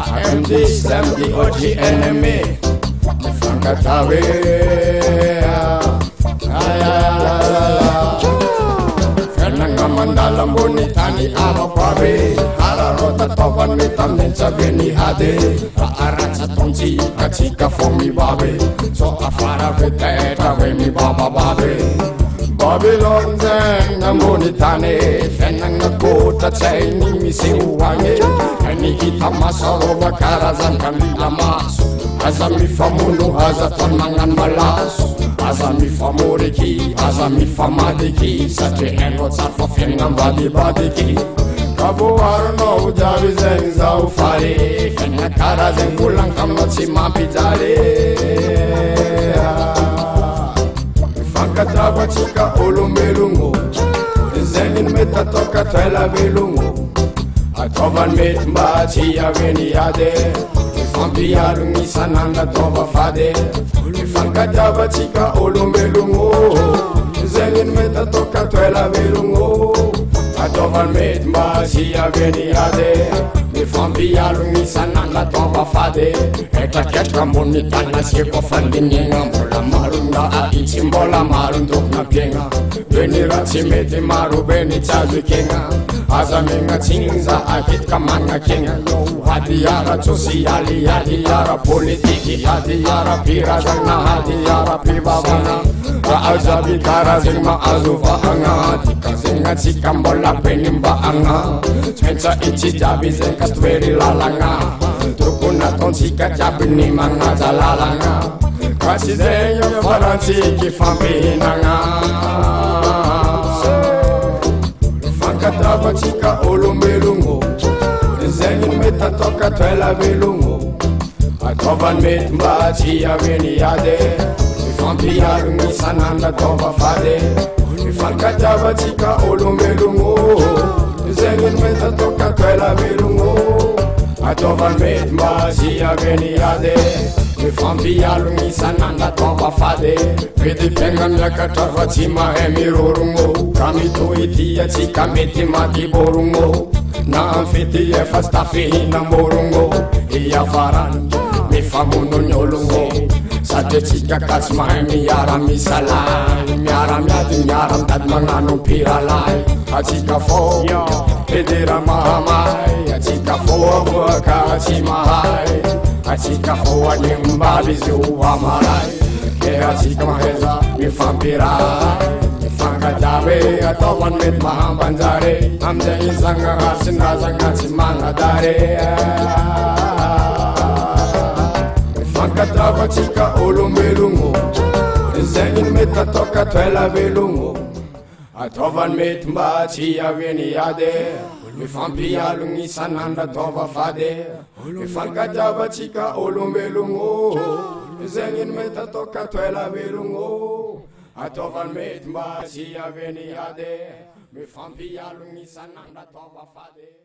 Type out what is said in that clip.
I am this, I'm the OG enemy. Mifankatawe, Fenanga mandala mboni tani abapabe. Hararota tovan mitam ninsaveni hade. Aaracha tonji katika fomi babe. So afara veteta vemi baba babe. Babylon zeng namoni tane. Fenanga kota chaini misiuwange. Ani kita masarova karazan kanila maso. Aza mifamuno, aza tanmangan malaso. Aza mifamoriki, aza mifamadiki. Satri engot sarfa fengan badibadiki. Kabo arno ujavi zeng zau fare. Fenga kara zeng pulang kamot si mapijare. Mifankataba chika ulumelungo. Zengin meta toka twela velungo. Atovan met mbachi aveni ade. Fampiarungi sananga tova fade. Mifankataba chika ulumelungo. Zengin meta toka twela velungo. Atovan met mbachi aveni ade. Fampiarungi sananga tova fade. Eta ketka monita nasiko fandinyenga. Mola marunda a ichimbola marundok na pienga. Beni ratsimete maru beni chazu kenga. Azamenga chinza akit kamanga kenga. Hadiyara sosiali, hadiyara politiki, hadiyara pirazana, hadiyara pibabana. Raazabi karazima azuvahanga. Tika zinga chikambola penimba anga. Spensa ichi jabi zenga stveri lalanga. Tukuna tonsika jabi ni manga zalalanga. Kasi zenga faransi ki fampinanga. Mifankataba chika ulumelungo. Zengin meta toka twela velungo. Atovan met mbachi aveni ade. Mifampiarungi sananga tova fade. Mifankataba chika ulumelungo. Zengin meta toka twela velungo. Atovan met mbachi aveni ade. Mifampiarungi sananga tova fade. Pedi penga miaka tarva chima emirorungo. Kamito itia chika meti mati borungo. Na amfiti e fastafi na morungo. Iya faran mifamuno nyolungo. Sate chika kasma miyara misalai. Miyara miyadi miyaram tad mangano piralai. Achika fo pedera mahamai. Achika fo waka achimahai. Achika fo animba bizu amarai. Ke achika maheza mifampirai. Mifankatabe atovan met mahambanzare. Amja isanga hasinda zanga chimanga dare. Mifankataba chika ulumelungo. Zengin meta toka twela velungo. Atovan met mbachi aveni ade. Mifampiarungi sananga tova fade. Mifankataba chika ulumelungo. Zengin meta toka twela velungo. Atovan met mbachi aveni ade. Mifampiarungi sananga tova fade.